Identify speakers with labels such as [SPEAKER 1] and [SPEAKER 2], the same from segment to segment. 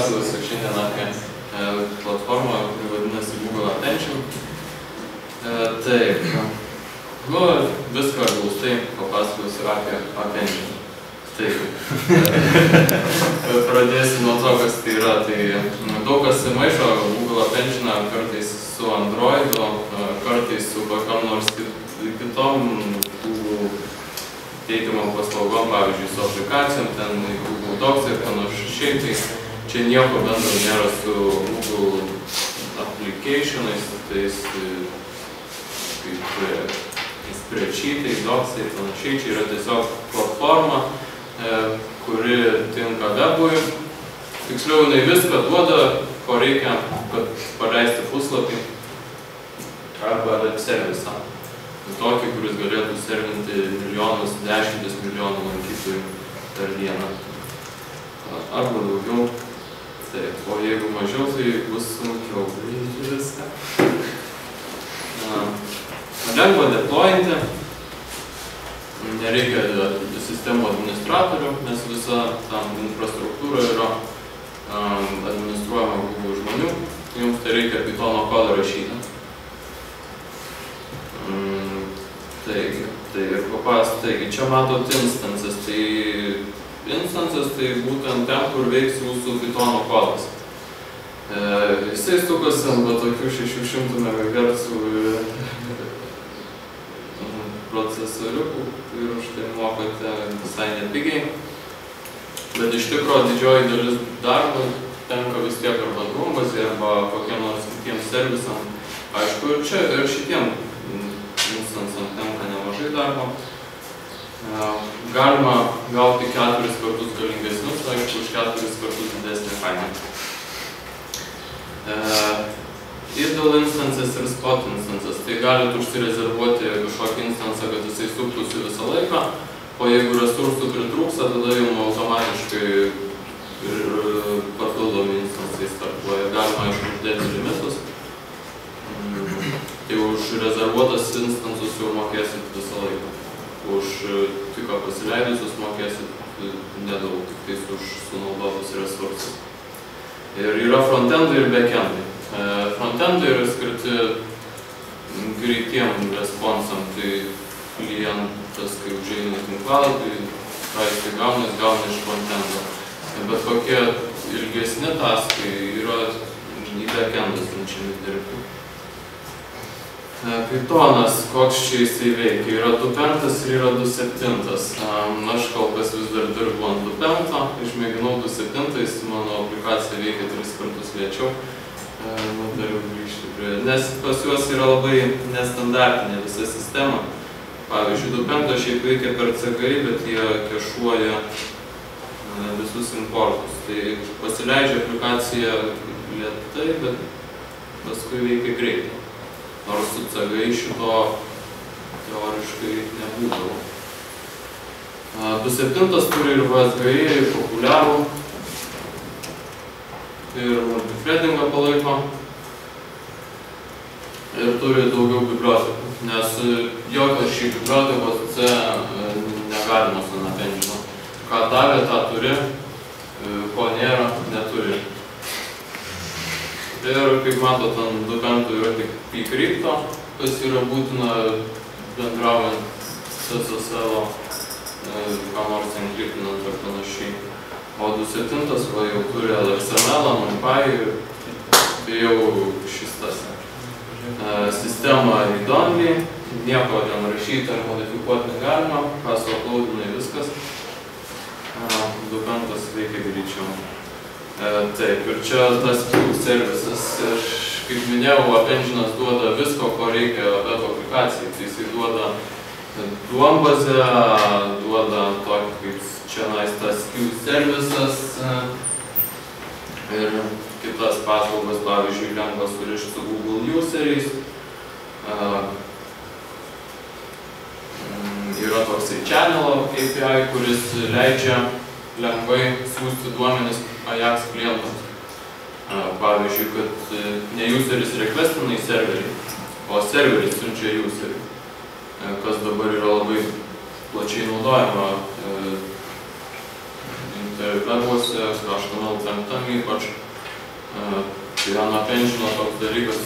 [SPEAKER 1] papasakosiu šiandien apie platformą, kuri vadinasi Google Attention. Taip, viską glaustai papasakosiu apie Attention. Taip, pradėsiu nuo to, kas tai yra. Tai daug kas maišo Google Attentioną kartais su Androidu, kartais su kokiom nors kitom teikiamom paslaugom, pavyzdžiui, su aplikacijom, ten Google Docs ir panašiai. Tai čia nieko bendro nėra su Google applicationais, tais kaip spreadsheetai, docsai ir panašiai. Čia yra tiesiog platforma, kuri tinka webui. Tiksliau, jinai viską duoda, ko reikia, kad paleisti puslapį arba web servisą. Tokį, kuris galėtų servinti milijonus, 10 milijonų lankytojų per dieną. Arba daugiau. Taip, o jeigu mažiau, tai bus sunkiau daryti viską. Lengva deployinti. Nereikia sistemų administratorių, nes visa tam infrastruktūra yra administruojama Google žmonių. Jums tai reikia Pythono kodą rašyti. Taigi, čia matot instances. Instances tai būtent ten, kur veiks jūsų Pythono kodas. Jisai sukasi ant tokių 600 MHz procesoriukų ir už tai mokate visai nepigiai. Bet iš tikro didžioji dalis darbo tenka vis tiek arba Drumbazė, arba kokiem nors kitiem servisam. Aišku, ir čia ir šitiem instansam tenka nemažai darbo. Galima gauti 4 kartus galingesnius, aišku, už 4 kartus didesnį kainą. Idle instances ir spot instances. Tai galite užsirezervuoti kažkokį instansą, kad jisai suktųsi visą laiką, o jeigu resursų pritrūksta, tada jums automatiškai ir papildomi instansai startuoja. Galima, aišku, uždėti limitus. Tai už rezervuotas instansus jau mokėsit visą laiką. Už tik pasileidusius mokėsit nedaug, tik tais už sunaudotus resursus. Ir yra frontendai ir backendai. Frontendai yra skirti greitiem responsam, tai klientas, kai užeina tinklalapį, ką jis gauna iš frontendo. Bet kokie ilgesni taskai yra į backendą siunčiami dirbti. Pythonas, koks čia jisai veikia, yra 2.5 ir yra 2.7. Aš kol kas vis dar dirbu ant 2.5, išmėginau 2.7, mano aplikacija veikia 3 kartus lėčiau. Nutariu grįžti prie, nes pas juos yra labai nestandartinė visa sistema. Pavyzdžiui, 2.5 šiaip veikia per CGI, bet jie kešuoja visus importus. Tai pasileidžia aplikaciją lėtai, bet paskui veikia greitai. Nors su CGI šito teoriškai nebūdavo. 2.7 turi ir VSGI, ir populiarų, ir multithreadingą palaiko, ir turi daugiau bibliotekų, nes jokios šiai bibliotekos C negalima su Attention. Ką davė, tą turi, ko nėra, neturi. Ir kaip matot, ant 2.5 yra tik pcrypto, kas yra būtina bendraujant SSL, ką nors enkriptinant ar panašiai. O 2.7 jau turi LXML, NumPy ir jau šis tas. Sistema read-only, nieko ten rašyti ar modifikuoti negalima, ką suuploadinai viskas. 2.5 veikia greičiau. Taip, ir čia tas servisas. Kaip minėjau, Attentionas duoda visko, ko reikia web aplikacijai. Tai jisai duoda duombazę, duoda tokį kaip čia tas queue servisas ir kitas paslaugas, pavyzdžiui, lengva surišti su Google useriais. Yra toksai channel API, kuris leidžia lengvai siųsti duomenis Ajax klientams. Pavyzdžiui, kad ne useris requestina į serverį, o serveris siunčia userį, kas dabar yra labai plačiai naudojama webuose, HTML5 ypač. Tai ant engine toks dalykas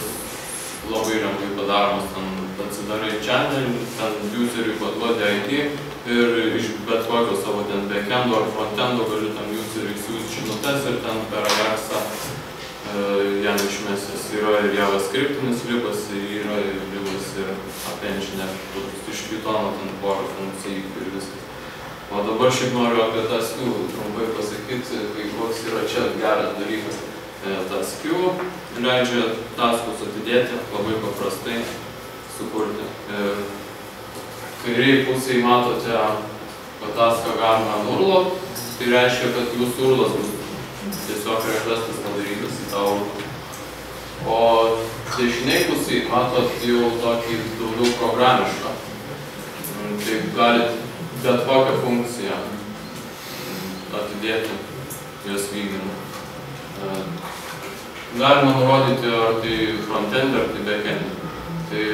[SPEAKER 1] labai lengvai padaromas. Ten atsidarai channel, ten useriui paduodi ID ir iš bet kokio savo ten backendo ar frontendo gali tam useriui siūsti žinutes ir ten per Ajaxą jam išmesęs. Yra ir JavaScriptinis libas, yra ir libas ir app engine, iš Pythono ten porą funkcijų ir viskas. O dabar šiaip noriu apie tą SKU trumpai pasakyti, kai koks yra čia geras dalykas. Ta SKU leidžia taskus atidėti, labai paprastai sukurti. Kairiai pusėje matote, kad taską galima nurlot, tai reiškia, kad jūsų urlas bus tiesiog requestas padarytas į tą urlą. O dešiniai pusėje matot jau tokį daugiau programišką. Tai galit bet kokią funkciją atidėti jos vykdymą. Galima nurodyti, ar tai frontend, ar tai backend. Tai,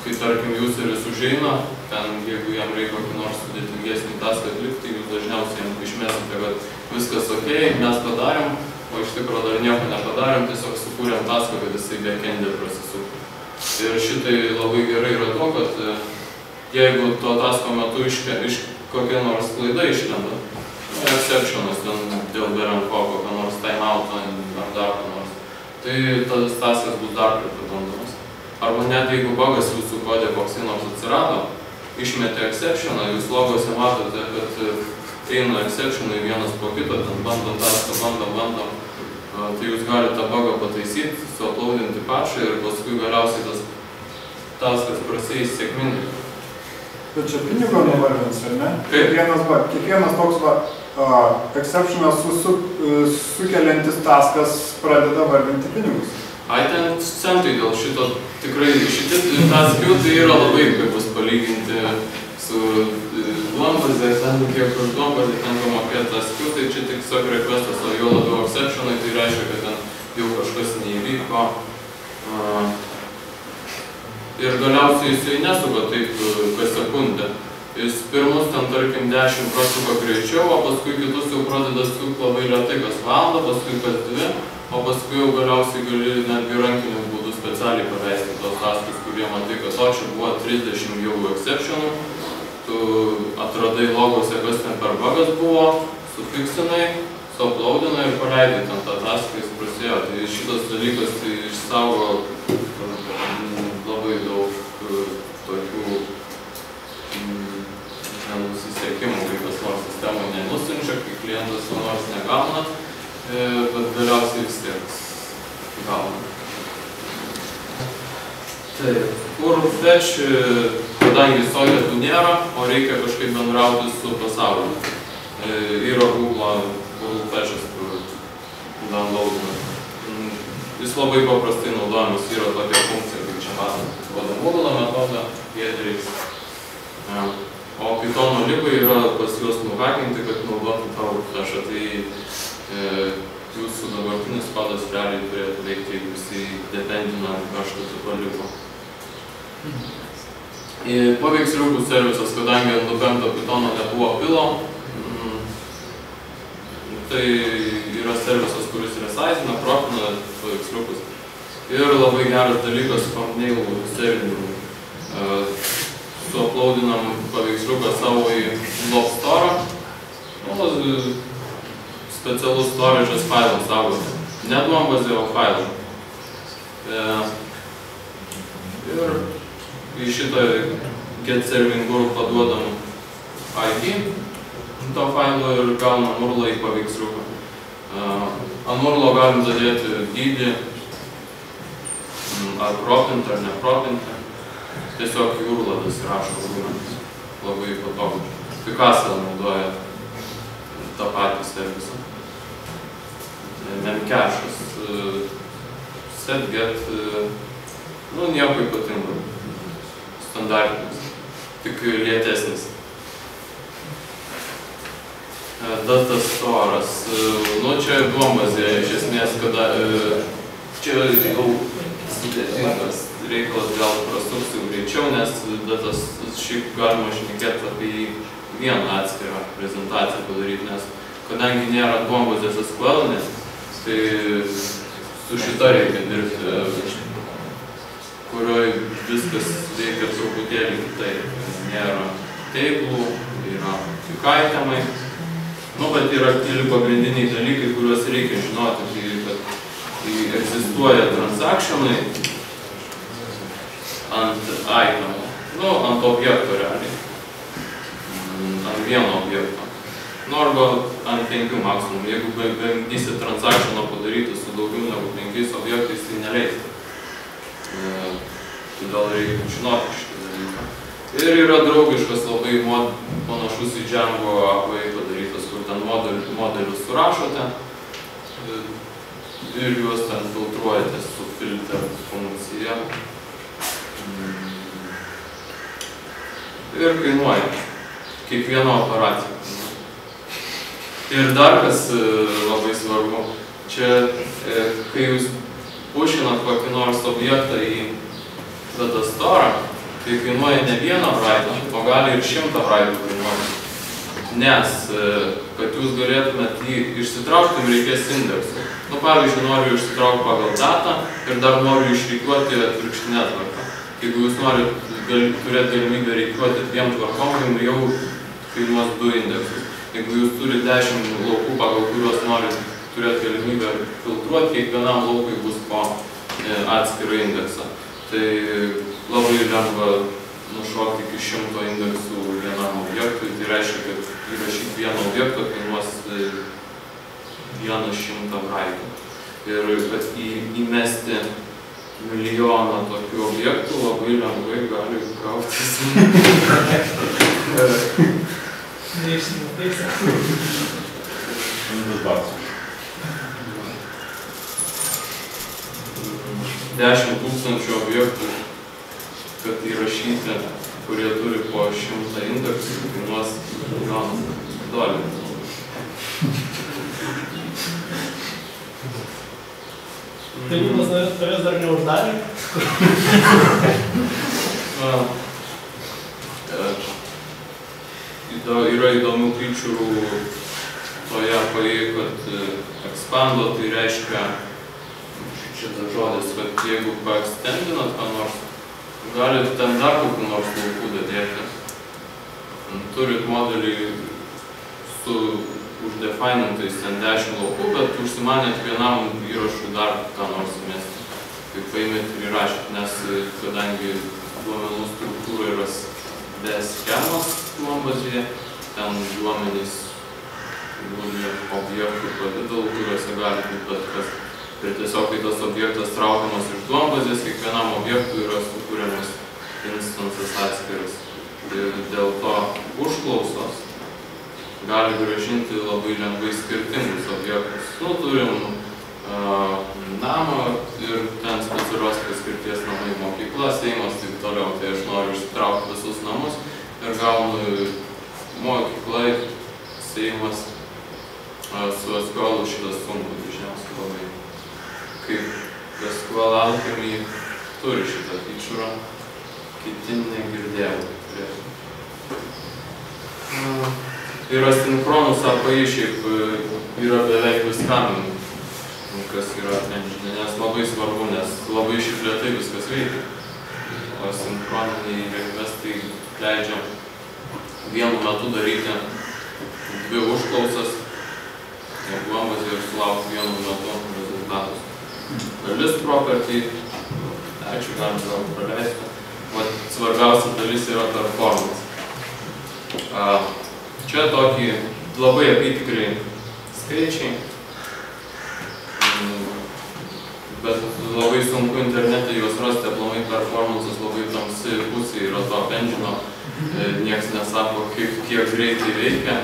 [SPEAKER 1] kai tarkim useris užeina, ten jeigu jam reikia kokį nors sudėtingesnį taską atlikti, jūs dažniausiai jam išmesite, kad viskas ok, mes padarėm, o iš tikrųjų dar nieko nepadarėm, tiesiog sukūrėm taską, kad jisai backend'e prasisuktų. Ir šitai labai gerai yra to, kad jeigu to tasko metu iš kokia nors klaida išlenda, exceptionas ten dėl berenko, kokio nors timeout'o ar dar ko nors, tai tas taskas bus dar kartą bandomas. Arba net jeigu bugas jūsų kodė koks nors atsirado, išmetė exceptioną, jūs logose matote, kad eina exceptionai vienas po kito, ten bandom taską, bandom, tai jūs galite tą bugą pataisyti, suuploadinti patchą ir paskui galiausiai tas taskas prasieis sėkmingai.
[SPEAKER 2] Bet čia pinigą nuvarvins, ar ne? Kiekvienas toks exceptionas sukeliantis taskas pradeda varvinti pinigus.
[SPEAKER 1] Ai, ten centai dėl šito tikrai, šitie taskių tai yra labai pigus palyginti su duombazė, ten kiek už duombazė tenka mokėti taskių, tai čia tik tiesiog requestas, o jo labiau exceptionai, tai reiškia, kad ten jau kažkas neįvyko. Ir galiausiai jisai nesuka taip kas sekundę. Jis pirmus ten tarkim 10 prasuka greičiau, o paskui kitus jau pradeda sukti labai lėtai kas valandą, paskui kas 2, o paskui jau galiausiai gali netgi rankiniu būdu specialiai paleisti tos taskus, kurie matai, kad o čia buvo 30 jau exceptionų, tu atradai logose, kas ten per bugas buvo, sufiksinai, suuploadinai ir paleidai ten tą taską, jis prasėjo. Tai šitas dalykas tai išsaugo labai daug tokių nenusisekimų, kai kas nors sistemai nenusiunčia, kai klientas ko nors negauna, bet galiausiai vis tiek gauna. Taip, kur fetch, kadangi soketų nėra, o reikia kažkaip bendrauti su pasauliu. Yra Google fetch'as, kur downloadina. Jis labai paprastai naudojamas, yra tokia funkcija, kaip čia matom, duoda Google metodą, headeriais. O Pythono libai yra pas juos nuhakinti, kad naudotų tavo fetch'ą. Tai jūsų dabartinis kodas realiai turėtų veikti, jeigu jisai dependina kažką tipo libo. Paveiksliukų servisas, kadangi ant nupemto Pythono nebuvo pilo, tai yra servisas, kuris resizina, propina paveiksliukus. Ir labai geras dalykas thumbnail servinimui. Suuploadinam paveiksliuką savo į Blob Store, specialus storage'as failams saugoti. Ne duombazė, o failą. Ir į šitą getServinguru paduodam ID to failo ir gaunam URL į paveiksliuką. Ant URL galim dadėti dydį, ar propinti, ar nepropinti. Tiesiog į URL dasirašo argumentus. Labai patogu. Picasa naudoja tą patį servisą. Memcach'as, setget, nieko ypatingo. Standartinis, tik lėtesnis. Data store'as. Čia duombazė, iš esmės, kada čia jau sudėtingas reikalas gal prasuksiu greičiau, nes datas šiaip galima šnekėti apie vieną atskirą prezentaciją padaryti, nes kadangi nėra duombazės SQL-inės, tai su šita reikia dirbti, kurioje viskas veikia truputėlį kitaip. Nėra teiklų, yra tik itemai. Bet yra keli pagrindiniai dalykai, kuriuos reikia žinoti, tai egzistuoja transakcionai ant itemų, ant objekto realiai, ant vieno objekto. Arba ant 5 maksimum. Jeigu bandysi transakcioną padaryti su daugiau negu 5 objektais, tai neleis. Todėl reikia žinoti šitą dalyką. Ir yra draugiškas labai panašus į Django API padarytas, kur ten modelius surašote ir juos ten filtruojate su filter funkcija. Ir kainuoja kiekvieną operaciją. Ir dar kas labai svarbu, čia kai jūs pušinat kokį nors objektą į datastore, tai kainuoja ne 1 braitą, o gali ir 100 braitų kainuoti. Nes, kad jūs galėtumėt jį išsitraukti, jums reikės indeksų. Pavyzdžiui, noriu išsitraukti pagal datą ir dar noriu išreikiuoti atvirkštinę tvarką. Jeigu jūs norite turėti galimybę reikiuoti 2 tvarkom, jums jau kainuos 2 indeksus. Jeigu jūs turite 10 laukų, pagal kuriuos norite turėti galimybę filtruoti, kiekvienam laukui bus po atskirą indeksą. Tai labai lengva nušokti iki 100 indeksų vienam objektui. Tai reiškia, kad įrašyti vieną objektą kainuos 100 braitų. Ir kad įmesti milijoną tokių objektų labai lengvai gali gautis.
[SPEAKER 3] Neišsimatais.
[SPEAKER 1] 10 000 objektų, kad įrašyti, kurie turi po 100 indeksų, kainuos $1,000.
[SPEAKER 3] Tai Liūnas tavęs dar neuždarė?
[SPEAKER 1] Yra įdomių feature toje API, kad expando, tai reiškia šitas žodis, kad jeigu paekstendinat ką nors, galit ten dar kokių nors laukų dadėti. Turit modelį su uždefinintais ten 10 laukų, bet užsimanėt vienam įrašui dar ką nors įmesti. Tai paimėt ir įrašėt, nes kadangi duomenų struktūra yra be schemos duombazėje, ten duomenys guli objektų pavidalų, kuriuose gali būti bet kas. Ir tiesiog, kai tas objektas traukiamas iš duombazės, kiekvienam objektui yra sukūriamas instancas atskiras. Ir dėl to užklausos gali grąžinti labai lengvai skirtingus objektus. Turim namą ir ten specialios paskirties namai, mokykla, seimas, taip toliau. Tai aš noriu išsitraukti visus namus ir gaunu mokykla, seimas su SQL šitas sunku dažniausiai labai. Kaip SQL Alchemy turi šitą feature, kiti negirdėjau. Ir asinchronus API šiaip yra beveik viskam, kas yra engine, nes labai svarbu, nes labai šiaip lėtai viskas veikia. O sinchroniniai requestai leidžia vienu metu daryti 2 užklausas ir duombazėje ir sulaukti vienu metu rezultatus. Dalis property, ačiū, galim gal praleisti. Svarbiausia dalis yra performance. Čia tokį labai apytikriai skaičiai, bet labai sunku internete juos rasti, aplamai performances labai tamsi pusė yra to engine, nieks nesako, kiek greitai veikia,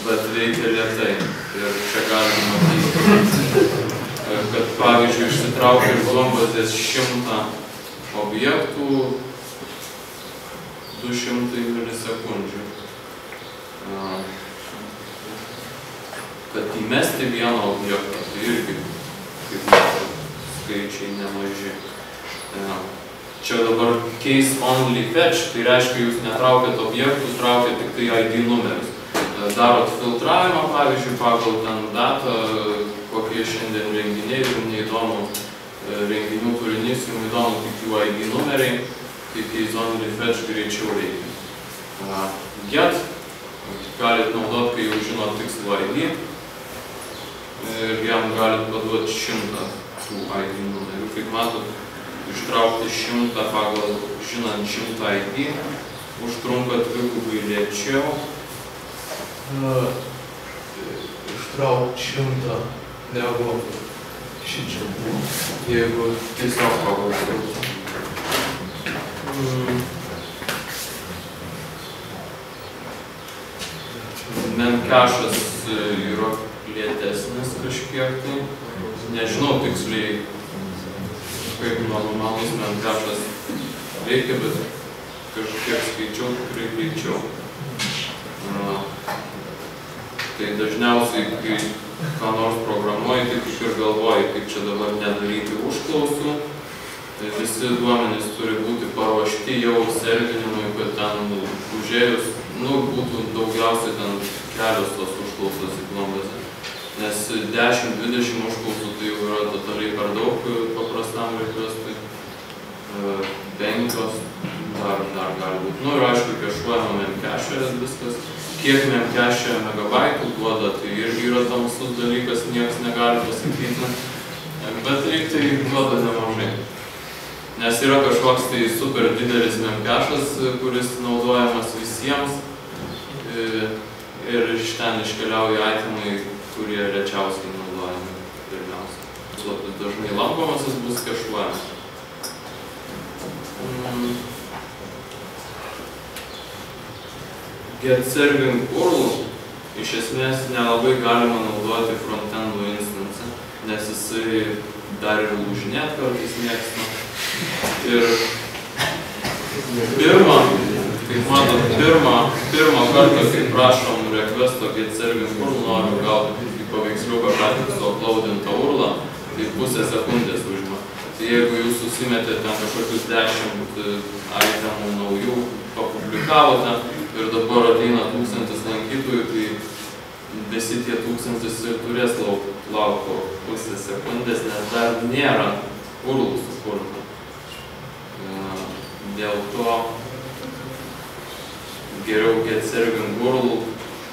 [SPEAKER 1] bet veikia lėtai. Ir čia galima matyti, kad pavyzdžiui išsitraukia iš duombazės 100 objektų 200 milisekundžių. Kad įmesti vieną objektą, tai irgi kaip skaičiai nemaži. Čia dabar case only fetch, tai reiškia, jūs netraukiat objektus, traukiat tik tai ID numerius. darot filtravimą, pavyzdžiui, pagal ten datą, kokie šiandien renginiai, jums neįdomu renginių turinys, jums įdomu tik jų ID numeriai, tai keysonly fetch greičiau reikia. Get galit naudoti, kai jau žinot tikslų ID ir jam galit paduoti 100 tų ID numerių. Kaip matot, ištraukti 100 pagal žinant 100 ID užtrunka dvigubai lėčiau. Ištraukti 100 negu šičia, jeigu tiesiog pagal filtrą. Memcachas yra lėtesnis kažkiek tai. Nežinau tiksliai, kaip normalus memcachas veikia, bet kažkiek skaičiau, tikrai greičiau. Tai dažniausiai, kai ką nors programuoji, tai kaip ir galvoji, kaip čia dabar nedaryti užklausų. Visi duomenys turi būti paruošti jau servinimui, kad ten užėjus, būtų daugiausiai ten kelios tos užklausos į Duombazę. Nes 10-20 užklausų tai jau yra totaliai per daug paprastam requestui. 5 dar gali būti. Ir aišku, kešuojama memcache viskas. Kiek memcache megabaitų duoda, tai irgi yra tamsus dalykas, niekas negali pasakyti. Bet tai duoda nemažai. Nes yra kažkoks tai super didelis memcachas, kuris naudojamas visiems ir iš ten iškeliauja itemai, kurie rečiausiai naudojami pirmiausia. Puslapis dažnai lankomasis bus kešuojamas. GetServing URL iš esmės nelabai galima naudoti frontendų instanciją, nes jisai dar ir lūžinėt kartais mėgsta. Ir kaip matot, pirmą kartą, kai prašom requesto getServing URL, noriu gauti į paveiksliuką patys uploadintą URL-ą, tai pusę sekundės užima. Tai jeigu jūs susimetėte ten kažkokius 10 itemų naujų, papublikavote ir dabar ateina 1000 lankytojų, tai visi tie 1000 ir turės laukti pusę sekundės, nes dar nėra URL sukurta. Dėl to geriau getServing URL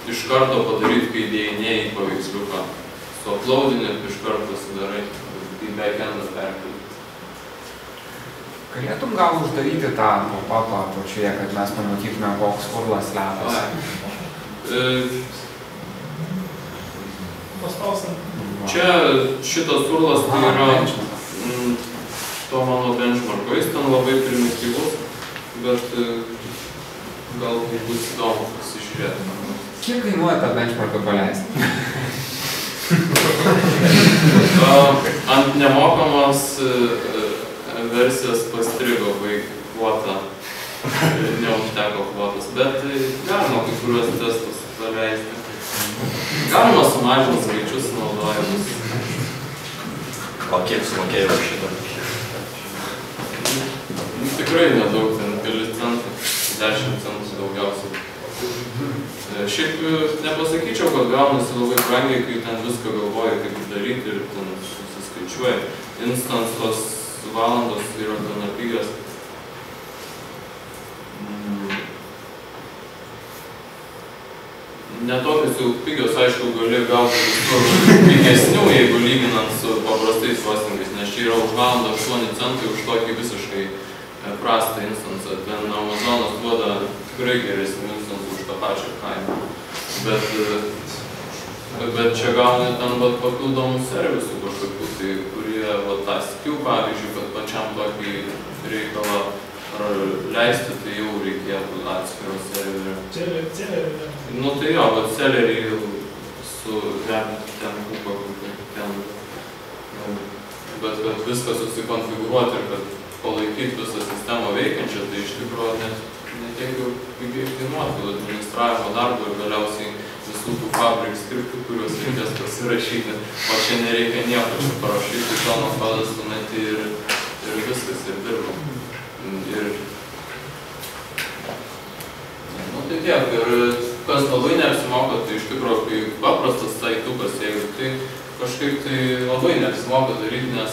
[SPEAKER 1] iš karto padaryti, kai įdėjinėjai į paveiksliuką. Su uploadinį iš karto pasidarai, į backendą perkelti.
[SPEAKER 4] Galėtum gal uždaryti tą pop-upą apačioje, kad mes pamatytume, koks URL-as slepiasi?
[SPEAKER 1] Čia šitas URL-as tai yra to mano benchmarko, jis ten labai primityvus, bet gal bus įdomu pasižiūrėti.
[SPEAKER 4] Kiek kainuoja tą benchmarką paleisti?
[SPEAKER 1] Ant nemokamos versijos pastrigo, kai kvota neužteko kvotos, bet galima kai kuriuos testus paleisti. Galima sumažinti skaičius naudojimus.
[SPEAKER 5] O kiek sumokėjau šitą?
[SPEAKER 1] Tikrai nedaug, ten keli centai, 10 centų daugiausiai. Šiaip nepasakyčiau, kad gaunasi labai brangiai, kai ten viską galvoji, kaip daryti ir ten susiskaičiuoja. Instansos valandos yra gana pigios. Netokios jau pigios, aišku, gali gauti pigesnių, jeigu lyginant su paprastais hostingais, nes čia yra už valandą 8 centai už tokį visiškai prastą instansą. Ten Amazonas duoda tikrai geresnį instansą už tą pačią kainą. Bet čia gauni ten papildomų servisų kažkokių, tai kurie tą SQ, pavyzdžiui, kad pačiam tokį reikalą leisti, tai jau reikėtų atskiro serverio.
[SPEAKER 3] Celerį?
[SPEAKER 1] Tai jo, bet celerį su ten ten. Bet kad viską susikonfigūruoti ir kad palaikyti visą sistemą veikiančią, tai iš tikrųjų netiek jau pigiai kainuotų administravimo darbo ir galiausiai visų tų fabrik skriptų, kuriuos reikės pasirašyti. O čia nereikia nieko, čia parašyti, tono kodą sumeti ir viskas, ir dirba. Tai tiek, ir kas labai neapsimoka, tai iš tikrųjų, kai paprastas saitukas, jeigu tai kažkaip tai labai neapsimoka daryti, nes,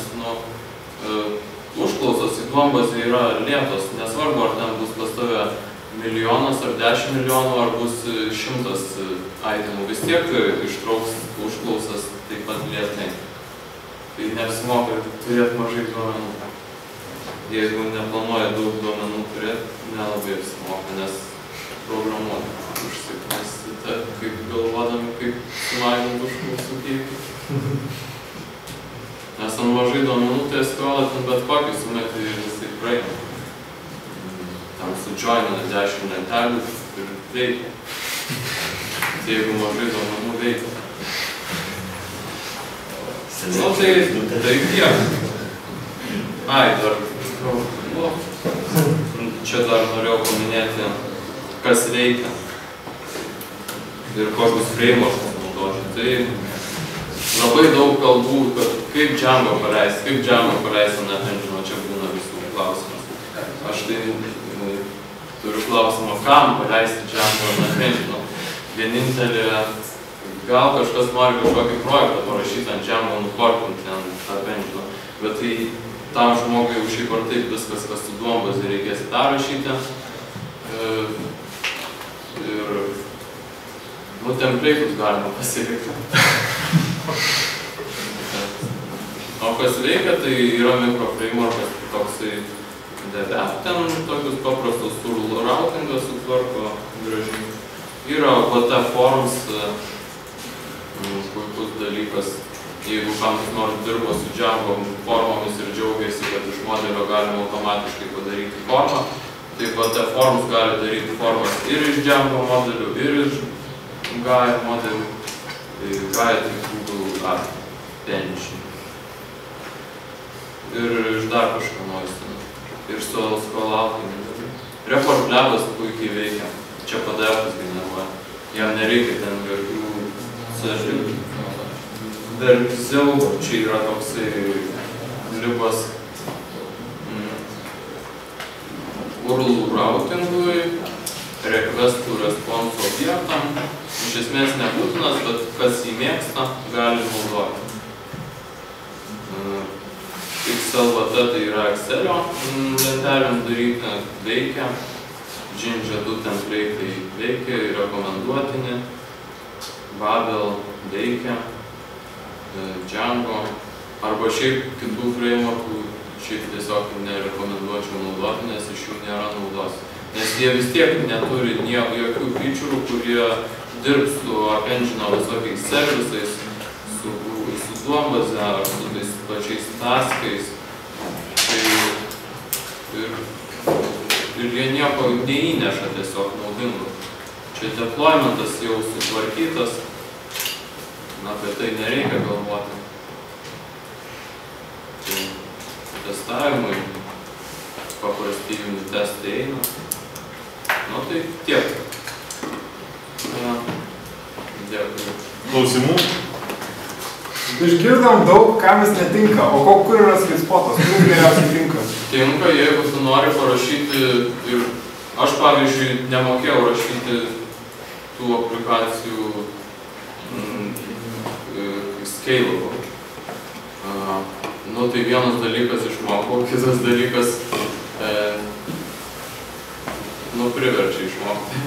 [SPEAKER 1] užklausos į duombazę yra lėtos, nesvarbu, ar ten bus pas tave milijonas ar 10 milijonų, ar bus 100 itemų, vis tiek ištrauks užklausas taip pat lėtai. Tai neapsimoka turėti mažai duomenų. Jeigu neplanuoja daug duomenų turėti, nelabai apsimoka, nes programuoti užsiknesti, kaip galvodami, kaip sumažinti užklausų kiekį. Nes ant mažai duomenų, tai SQL ten bet kokį sumetį ir jisai praeina. Tam sudžioinina 10 lentelių ir veikia. Tai jeigu mažai duomenų veikia. Tai tiek. Dar čia dar norėjau paminėti, kas veikia ir kokius frameworkus naudoti. Tai labai daug kalbų, kad kaip Django paleisti ant engine, čia būna visų klausimas. Aš tai turiu klausimą, kam paleisti Django ant engine. Vienintelė, gal kažkas nori kažkokį projektą parašyti ant Django, nukortinti ant engine, bet tai tam žmogui jau šiaip ar taip viskas, kas su duombazė reikės perrašyti. Ir template'us galima pasilikti. O kas veikia, tai yra mikroframeworkas toksai DevApp, ten tokius paprastus tool routingą sutvarko gražiai. Yra OT Forms, puikus dalykas. Jeigu kam nors dirba su Django formomis ir džiaugiasi, kad iš modelio galima automatiškai padaryti formą, tai OT Forms gali daryti formas ir iš Django modelių, ir iš Gaia modelių. Tai Gaia tai Google Attention. Ir iš dar kažką nuoistinu. Ir su SQL. Report Labas puikiai veikia. Čia PDF-us generuoja. Jam nereikia ten jokių sąžinių. Verziau, čia yra toksai libas URL routingui, requestų response objektą. Iš esmės nebūtinas, bet kas jį mėgsta, gali naudoti. XLVT tai yra Excelio lentelėm daryti, veikia. Jinja 2 template'ai veikia, rekomenduotini. Babel veikia. Django, arba šiaip kitų frameworkų šiaip tiesiog nerekomenduočiau naudoti, nes iš jų nėra naudos. Nes jie vis tiek neturi jokių feature'ų, kurie dirbs su App Engine visokiais servisais, su duombaze ar su tais pačiais taskais. Ir jie nieko neįneša tiesiog naudingų. Čia deploymentas jau sutvarkytas. Apie tai nereikia galvoti. Tai testavimui paprasti unit testai eina. Tai tiek. Dėkui.
[SPEAKER 6] Klausimų?
[SPEAKER 2] Išgirdom daug, kam jis netinka, o kur yra sweet spotas, kur geriausiai tinka?
[SPEAKER 1] Tinka, jeigu tu nori parašyti ir aš, pavyzdžiui, nemokėjau rašyti tų aplikacijų scalable. Tai vienas dalykas išmokau, kitas dalykas priverčia išmokti.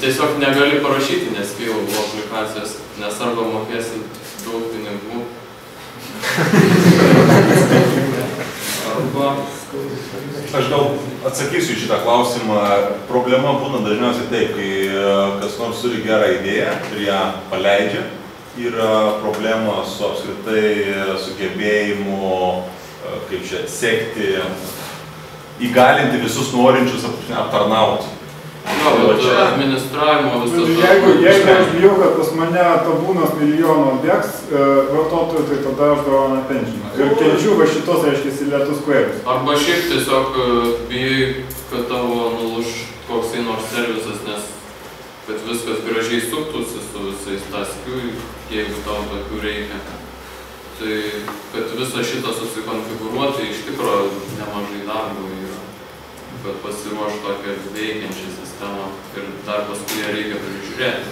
[SPEAKER 1] Tiesiog negali parašyti nescalable aplikacijas, nes arba mokėsi daug pinigų.
[SPEAKER 6] Aš gal atsakysiu į šitą klausimą. Problema būna dažniausiai taip, kai kas nors turi gerą idėją ir ją paleidžia. Yra problema su apskritai sugebėjimu, kaip čia, sekti, įgalinti visus norinčius aptarnauti.
[SPEAKER 1] Bet administravimo visą...
[SPEAKER 2] Jeigu aš bijau, kad pas mane tabūnas milijono bėgs vartotojų, tai tada aš darau App Engine. Ir kenčiu va šitos, reiškia, lėtus queries.
[SPEAKER 1] Arba šiaip tiesiog bijai, kad tavo nuluš koksai nors servisas, nes kad viskas gražiai suktųsi su visais taskiui, jeigu tau tokių reikia. Tai, kad visą šitą susikonfigūruoti, iš tikro nemažai darbo yra, kad pasiruoš tokią veikiančią sistemą. sistemą ir dar paskui ją reikia prižiūrėti.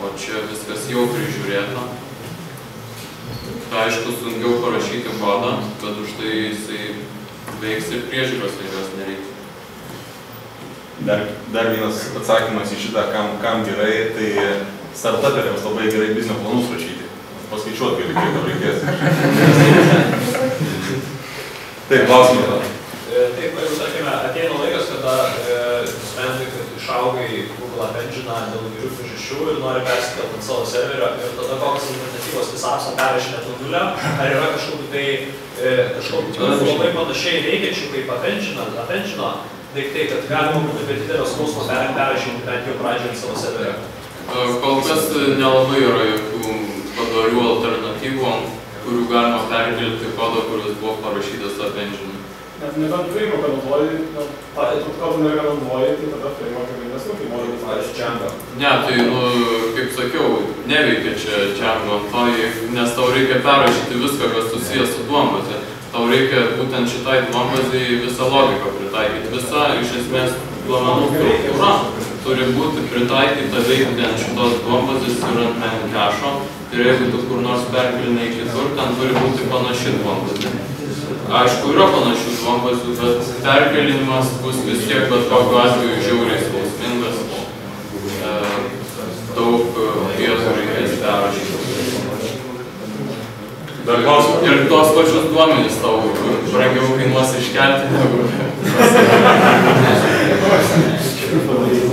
[SPEAKER 1] O čia viskas jau prižiūrėta. Tai aišku, sunkiau parašyti kodą, bet už tai jisai veiks ir priežiūros jokios nereikia.
[SPEAKER 6] Dar vienas atsakymas į šitą, kam gerai, tai startuperiams labai gerai biznio planus rašyti. Paskaičiuot gali, kiek tau reikės. Taip, klausimai tada.
[SPEAKER 5] Taip, jeigu, tarkime, ateina laikas, kada nusprendai, kad išaugai Google App Engine dėl įvairių priežasčių ir nori persikelti ant savo serverio ir tada kokios alternatyvos visapsą perrašinėt nuo nulio, ar yra kažkokiu tai labai panašiai veikiančių kaip App Engine daiktai, kad galima būtų be didelio skausmo perrašinti bent jau pradžią ant savo serverio?
[SPEAKER 1] Kol kas nelabai yra jokių padorių alternatyvų, kurių galima perkelti kodą, kuris buvo parašytas App Engine.
[SPEAKER 3] Nebent frameworką naudoji, kodų nėra naudoji, tai tada frameworką nesunkiai nori pavyzdžiui Django.
[SPEAKER 1] Ne, tai, kaip sakiau, neveikia čia Django ant to, nes tau reikia perrašyti viską, kas susijęs su duombazė. Tau reikia būtent šitai duombazei visą logiką pritaikyti. Visa, iš esmės, duomenų struktūra turi būti pritaikyta veikti ant šitos duombazės ir ant main cache. Ir jeigu tu kur nors perkelinai kitur, ten turi būti panaši duombazė. Aišku, yra panašių duombazių, bet perkelinimas bus vis tiek, bet kokiu atveju žiauriai skausmingas. Daug vietų reikės perrašyti. Ir tos pačius duomenys tau brangiau kainuos iškelti negu.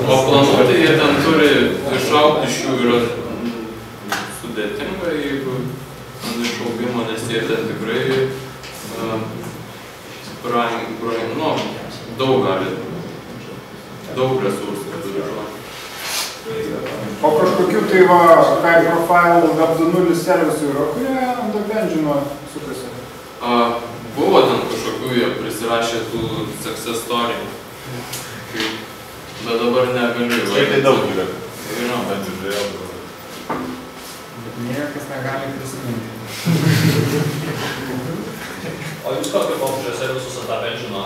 [SPEAKER 1] O planų tai jie ten turi išaugti iš jų yra sudėtinga, jeigu išaugimo, nes jie ten tikrai daug gali, daug resursų turi.
[SPEAKER 2] O kažkokių tai va, high profile Web 2.0 servisų yra, kurie ant App Engine sukasi?
[SPEAKER 1] Buvo ten kažkokių, jie prisirašė tų success story. Bet dabar negaliu.
[SPEAKER 6] Kiek tai daug yra?
[SPEAKER 1] Yra,
[SPEAKER 6] bet žiūrėjau.
[SPEAKER 4] Niekas negali prisiminti.
[SPEAKER 5] O jūs kokio pobūdžio servisus ant App Engine?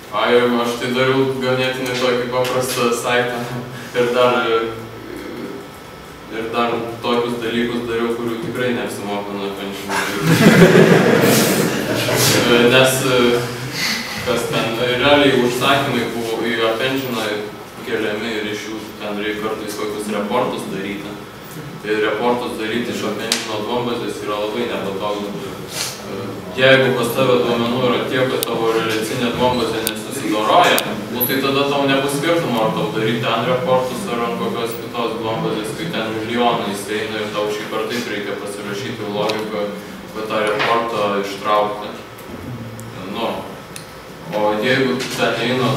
[SPEAKER 1] Aš tai dariau ganėtinai tokį paprastą saitą ir dar tokius dalykus dariau, kurių tikrai neapsimoka nuo App Engine. Nes kas ten, realiai užsakymai buvo į App Engine keliami ir iš jų ten reikia kartais kokius reportus daryti. Tai reportus daryti iš App Engine duombazės yra labai nepatogu. Jeigu pas tave duomenų yra tiek, kad tavo reliacinė duombazė nesusidoroja, tai tada tau nebus skirtumo, ar tau daryti ant reportus ar ant kokios kitos duombazės, kai ten milijonais eina ir tau šiaip ar taip reikia pasirašyti logiką, kad tą reportą ištraukti. O jeigu ten eina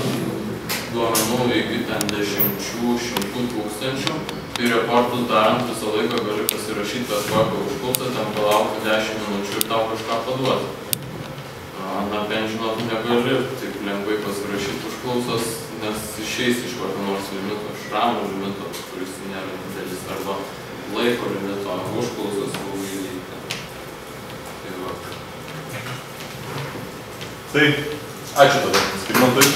[SPEAKER 1] duomenų iki ten 10-100 tūkstančių, tai reportus darant visą laiką gali pasirašyti bet kokią užklausą, ten palaukti 10 minučių ir tau kažką paduoti. Ant App Engine tu negali taip lengvai pasirašyti užklausas, nes išeis iš kokio nors limito, šramų limito, kuris nėra didelis, arba laiko limito, užklausas jau įveikti.
[SPEAKER 6] Tai, ačiū tada, Skirmantui.